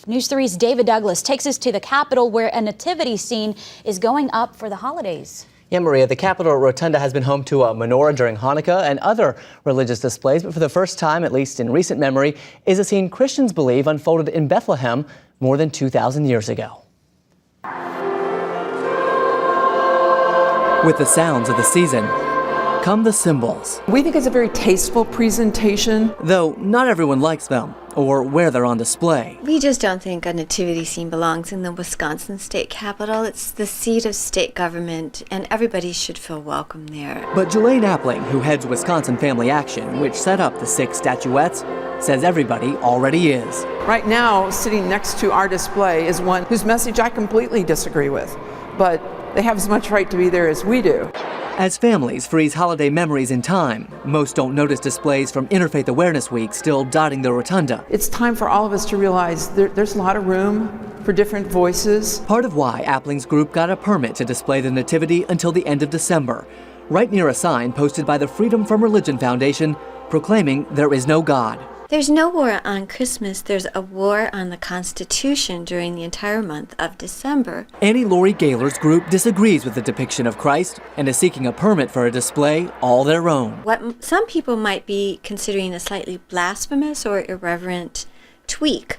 News 3's David Douglas takes us to the Capitol, where a nativity scene is going up for the holidays. Yeah, Maria, the Capitol Rotunda has been home to a menorah during Hanukkah and other religious displays, but for the first time, at least in recent memory, is a scene Christians believe unfolded in Bethlehem more than 2,000 years ago. With the sounds of the season come the symbols. We think it's a very tasteful presentation. Though not everyone likes them or where they're on display. We just don't think a nativity scene belongs in the Wisconsin state capitol. It's the seat of state government, and everybody should feel welcome there. But Jelaine Appling, who heads Wisconsin Family Action, which set up the 6 statuettes, says everybody already is. Right now, sitting next to our display is one whose message I completely disagree with, but they have as much right to be there as we do. As families freeze holiday memories in time, most don't notice displays from Interfaith Awareness Week still dotting the rotunda. It's time for all of us to realize there's a lot of room for different voices. Part of why Appling's group got a permit to display the Nativity until the end of December, right near a sign posted by the Freedom from Religion Foundation proclaiming there is no God. There's no war on Christmas. There's a war on the Constitution during the entire month of December. Annie Lori Gaylor's group disagrees with the depiction of Christ and is seeking a permit for a display all their own. What some people might be considering a slightly blasphemous or irreverent tweak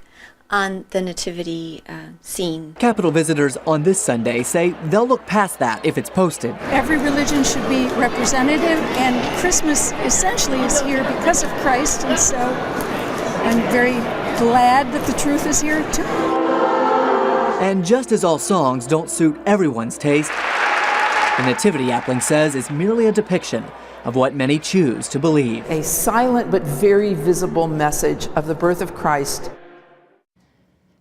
on the nativity scene. Capitol visitors on this Sunday say they'll look past that if it's posted. Every religion should be representative, and Christmas essentially is here because of Christ, and so I'm very glad that the truth is here too. And just as all songs don't suit everyone's taste, the Nativity, Appling says, is merely a depiction of what many choose to believe. A silent but very visible message of the birth of Christ.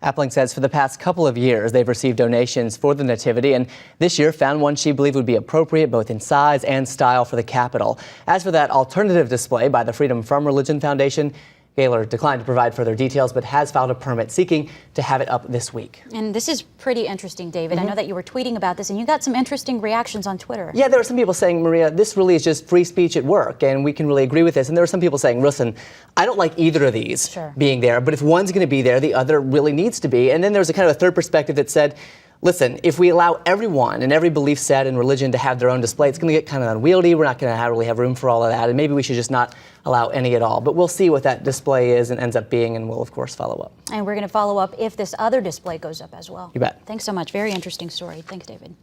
Appling says for the past couple of years, they've received donations for the Nativity, and this year found one she believed would be appropriate both in size and style for the Capitol. As for that alternative display by the Freedom from Religion Foundation, Gaylor declined to provide further details, but has filed a permit seeking to have it up this week. And this is pretty interesting, David. I know that you were tweeting about this, and you got some interesting reactions on Twitter. Yeah, there were some people saying, Maria, this really is just free speech at work, and we can really agree with this. And there were some people saying, listen, I don't like either of these being there, but if one's going to be there, the other really needs to be. And then there was a kind of a third perspective that said, listen, if we allow everyone and every belief set and religion to have their own display, it's going to get kind of unwieldy. We're not going to really have room for all of that, and maybe we should just not allow any at all. But we'll see what that display is and ends up being, and we'll, of course, follow up. And we're going to follow up if this other display goes up as well. You bet. Thanks so much. Very interesting story. Thanks, David.